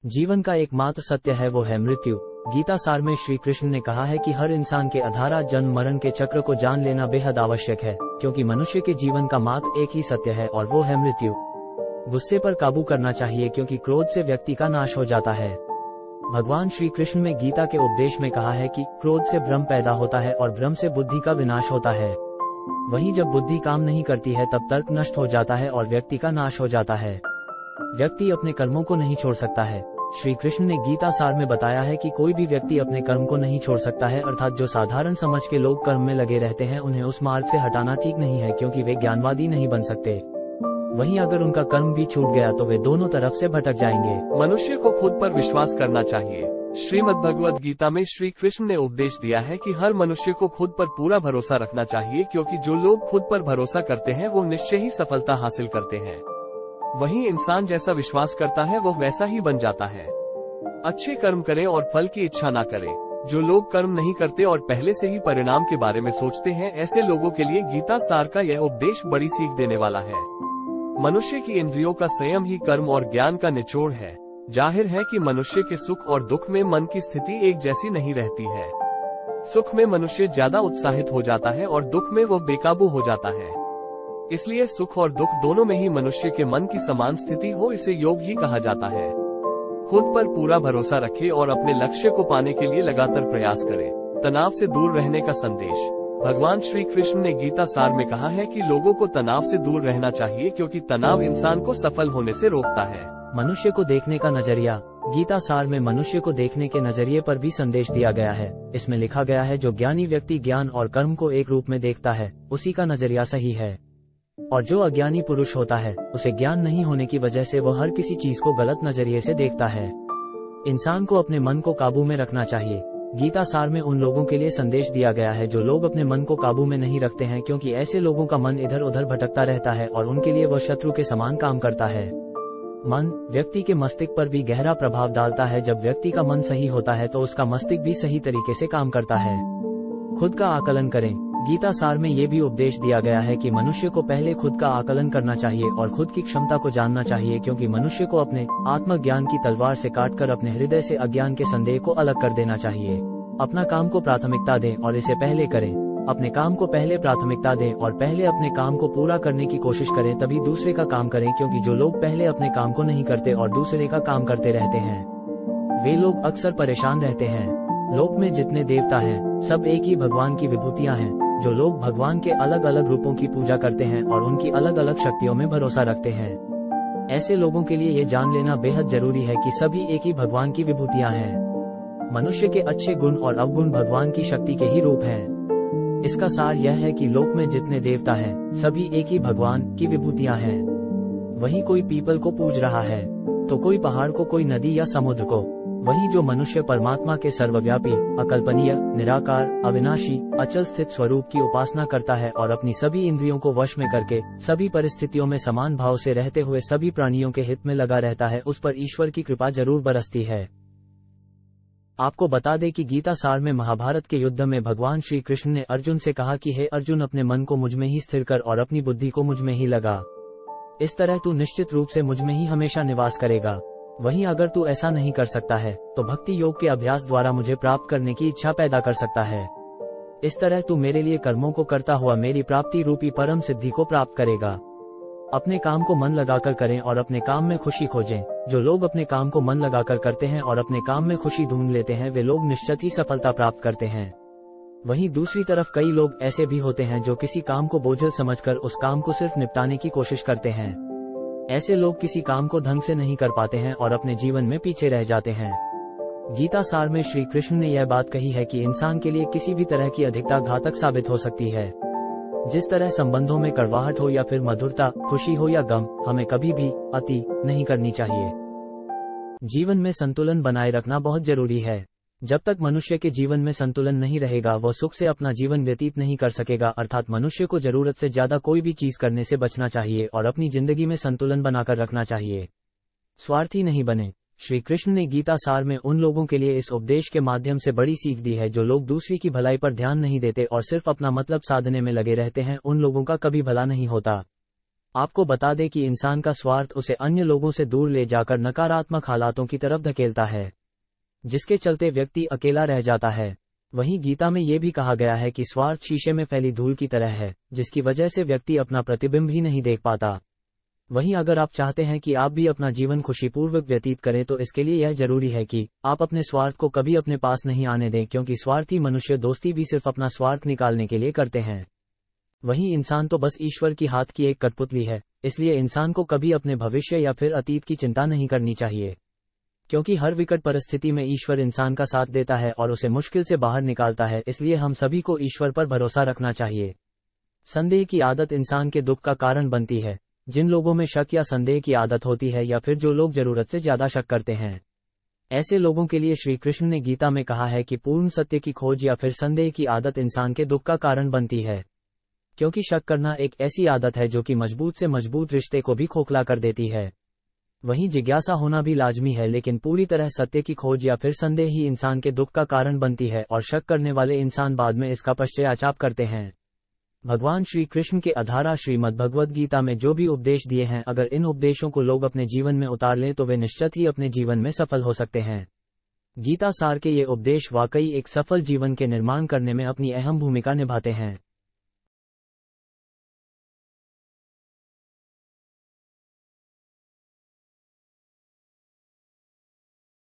जीवन का एकमात्र सत्य है वो है मृत्यु। गीता सार में श्री कृष्ण ने कहा है कि हर इंसान के अधारा जन्म मरण के चक्र को जान लेना बेहद आवश्यक है, क्योंकि मनुष्य के जीवन का मात्र एक ही सत्य है और वो है मृत्यु। गुस्से पर काबू करना चाहिए, क्योंकि क्रोध से व्यक्ति का नाश हो जाता है। भगवान श्री कृष्ण ने गीता के उपदेश में कहा है कि क्रोध से भ्रम पैदा होता है और भ्रम से बुद्धि का विनाश होता है। वहीं जब बुद्धि काम नहीं करती है तब तर्क नष्ट हो जाता है और व्यक्ति का नाश हो जाता है। व्यक्ति अपने कर्मों को नहीं छोड़ सकता है। श्री कृष्ण ने गीता सार में बताया है कि कोई भी व्यक्ति अपने कर्म को नहीं छोड़ सकता है, अर्थात जो साधारण समझ के लोग कर्म में लगे रहते हैं उन्हें उस मार्ग से हटाना ठीक नहीं है, क्योंकि वे ज्ञानवादी नहीं बन सकते। वहीं अगर उनका कर्म भी छूट गया तो वे दोनों तरफ से भटक जाएंगे। मनुष्य को खुद पर विश्वास करना चाहिए। श्रीमद् भगवद गीता में श्री कृष्ण ने उपदेश दिया है कि हर मनुष्य को खुद पर पूरा भरोसा रखना चाहिए, क्योंकि जो लोग खुद पर भरोसा करते हैं वो निश्चय ही सफलता हासिल करते हैं। वहीं इंसान जैसा विश्वास करता है वो वैसा ही बन जाता है। अच्छे कर्म करें और फल की इच्छा ना करें। जो लोग कर्म नहीं करते और पहले से ही परिणाम के बारे में सोचते हैं, ऐसे लोगों के लिए गीता सार का यह उपदेश बड़ी सीख देने वाला है। मनुष्य की इंद्रियों का संयम ही कर्म और ज्ञान का निचोड़ है। जाहिर है कि मनुष्य के सुख और दुख में मन की स्थिति एक जैसी नहीं रहती है। सुख में मनुष्य ज्यादा उत्साहित हो जाता है और दुख में वो बेकाबू हो जाता है। इसलिए सुख और दुख दोनों में ही मनुष्य के मन की समान स्थिति हो, इसे योग ही कहा जाता है। खुद पर पूरा भरोसा रखें और अपने लक्ष्य को पाने के लिए लगातार प्रयास करें। तनाव से दूर रहने का संदेश। भगवान श्री कृष्ण ने गीता सार में कहा है कि लोगों को तनाव से दूर रहना चाहिए, क्योंकि तनाव इंसान को सफल होने से रोकता है। मनुष्य को देखने का नजरिया। गीता सार में मनुष्य को देखने के नजरिए पर भी संदेश दिया गया है। इसमें लिखा गया है, जो ज्ञानी व्यक्ति ज्ञान और कर्म को एक रूप में देखता है उसी का नजरिया सही है, और जो अज्ञानी पुरुष होता है उसे ज्ञान नहीं होने की वजह से वह हर किसी चीज को गलत नजरिए से देखता है। इंसान को अपने मन को काबू में रखना चाहिए। गीता सार में उन लोगों के लिए संदेश दिया गया है जो लोग अपने मन को काबू में नहीं रखते हैं, क्योंकि ऐसे लोगों का मन इधर उधर भटकता रहता है और उनके लिए वह शत्रु के समान काम करता है। मन व्यक्ति के मस्तिष्क पर भी गहरा प्रभाव डालता है। जब व्यक्ति का मन सही होता है तो उसका मस्तिष्क भी सही तरीके से काम करता है। खुद का आकलन करें। गीता सार में ये भी उपदेश दिया गया है कि मनुष्य को पहले खुद का आकलन करना चाहिए और खुद की क्षमता को जानना चाहिए, क्योंकि मनुष्य को अपने आत्मज्ञान की तलवार से काटकर अपने हृदय से अज्ञान के संदेह को अलग कर देना चाहिए। अपना काम को प्राथमिकता दें और इसे पहले करें। अपने काम को पहले प्राथमिकता दें और पहले अपने काम को पूरा करने की कोशिश करें, तभी दूसरे का काम करें, क्योंकि जो लोग पहले अपने काम को नहीं करते और दूसरे का काम करते रहते हैं वे लोग अक्सर परेशान रहते हैं। लोक में जितने देवता हैं सब एक ही भगवान की विभूतियां हैं। जो लोग भगवान के अलग अलग रूपों की पूजा करते हैं और उनकी अलग अलग शक्तियों में भरोसा रखते हैं, ऐसे लोगों के लिए ये जान लेना बेहद जरूरी है कि सभी एक ही भगवान की विभूतियां हैं। मनुष्य के अच्छे गुण और अवगुण भगवान की शक्ति के ही रूप हैं। इसका सार यह है कि लोक में जितने देवता हैं सभी एक ही भगवान की विभूतियां हैं। वहीं कोई पीपल को पूज रहा है तो कोई पहाड़ को, कोई नदी या समुद्र को। वहीं जो मनुष्य परमात्मा के सर्वव्यापी, अकल्पनीय, निराकार, अविनाशी, अचल स्थित स्वरूप की उपासना करता है और अपनी सभी इंद्रियों को वश में करके सभी परिस्थितियों में समान भाव से रहते हुए सभी प्राणियों के हित में लगा रहता है, उस पर ईश्वर की कृपा जरूर बरसती है। आपको बता दें कि गीता सार में महाभारत के युद्ध में भगवान श्री कृष्ण ने अर्जुन से कहा कि हे अर्जुन, अपने मन को मुझ में ही स्थिर कर और अपनी बुद्धि को मुझ में ही लगा। इस तरह तू निश्चित रूप से मुझ में ही हमेशा निवास करेगा। वहीं अगर तू ऐसा नहीं कर सकता है तो भक्ति योग के अभ्यास द्वारा मुझे प्राप्त करने की इच्छा पैदा कर सकता है। इस तरह तू मेरे लिए कर्मों को करता हुआ मेरी प्राप्ति रूपी परम सिद्धि को प्राप्त करेगा। अपने काम को मन लगाकर करें और अपने काम में खुशी खोजें। जो लोग अपने काम को मन लगाकर करते हैं और अपने काम में खुशी ढूंढ लेते हैं वे लोग निश्चित ही सफलता प्राप्त करते हैं। वहीं दूसरी तरफ कई लोग ऐसे भी होते हैं जो किसी काम को बोझिल समझकर उस काम को सिर्फ निपटाने की कोशिश करते हैं। ऐसे लोग किसी काम को ढंग से नहीं कर पाते हैं और अपने जीवन में पीछे रह जाते हैं। गीता सार में श्री कृष्ण ने यह बात कही है कि इंसान के लिए किसी भी तरह की अधिकता घातक साबित हो सकती है। जिस तरह संबंधों में कड़वाहट हो या फिर मधुरता, खुशी हो या गम, हमें कभी भी अति नहीं करनी चाहिए। जीवन में संतुलन बनाए रखना बहुत जरूरी है। जब तक मनुष्य के जीवन में संतुलन नहीं रहेगा वह सुख से अपना जीवन व्यतीत नहीं कर सकेगा, अर्थात मनुष्य को जरूरत से ज्यादा कोई भी चीज करने से बचना चाहिए और अपनी जिंदगी में संतुलन बनाकर रखना चाहिए। स्वार्थी नहीं बने। श्री कृष्ण ने गीता सार में उन लोगों के लिए इस उपदेश के माध्यम से बड़ी सीख दी है जो लोग दूसरी की भलाई पर ध्यान नहीं देते और सिर्फ अपना मतलब साधने में लगे रहते हैं, उन लोगों का कभी भला नहीं होता। आपको बता दें कि इंसान का स्वार्थ उसे अन्य लोगों से दूर ले जाकर नकारात्मक हालातों की तरफ धकेलता है, जिसके चलते व्यक्ति अकेला रह जाता है। वहीं गीता में ये भी कहा गया है कि स्वार्थ शीशे में फैली धूल की तरह है, जिसकी वजह से व्यक्ति अपना प्रतिबिंब ही नहीं देख पाता। वहीं अगर आप चाहते हैं कि आप भी अपना जीवन खुशीपूर्वक व्यतीत करें तो इसके लिए यह जरूरी है कि आप अपने स्वार्थ को कभी अपने पास नहीं आने दें, क्योंकि स्वार्थी मनुष्य दोस्ती भी सिर्फ अपना स्वार्थ निकालने के लिए करते हैं। वहीं इंसान तो बस ईश्वर की हाथ की एक कठपुतली है, इसलिए इंसान को कभी अपने भविष्य या फिर अतीत की चिंता नहीं करनी चाहिए, क्योंकि हर विकट परिस्थिति में ईश्वर इंसान का साथ देता है और उसे मुश्किल से बाहर निकालता है। इसलिए हम सभी को ईश्वर पर भरोसा रखना चाहिए। संदेह की आदत इंसान के दुख का कारण बनती है। जिन लोगों में शक या संदेह की आदत होती है या फिर जो लोग जरूरत से ज्यादा शक करते हैं, ऐसे लोगों के लिए श्री कृष्ण ने गीता में कहा है कि पूर्ण सत्य की खोज या फिर संदेह की आदत इंसान के दुख का कारण बनती है, क्योंकि शक करना एक ऐसी आदत है जो कि मजबूत से मजबूत रिश्ते को भी खोखला कर देती है। वहीं जिज्ञासा होना भी लाजमी है, लेकिन पूरी तरह सत्य की खोज या फिर संदेह ही इंसान के दुख का कारण बनती है और शक करने वाले इंसान बाद में इसका पश्चाताप करते हैं। भगवान श्री कृष्ण के अधारा श्रीमद् भगवद गीता में जो भी उपदेश दिए हैं, अगर इन उपदेशों को लोग अपने जीवन में उतार लें तो वे निश्चित ही अपने जीवन में सफल हो सकते हैं। गीता सार के ये उपदेश वाकई एक सफल जीवन के निर्माण करने में अपनी अहम भूमिका निभाते हैं।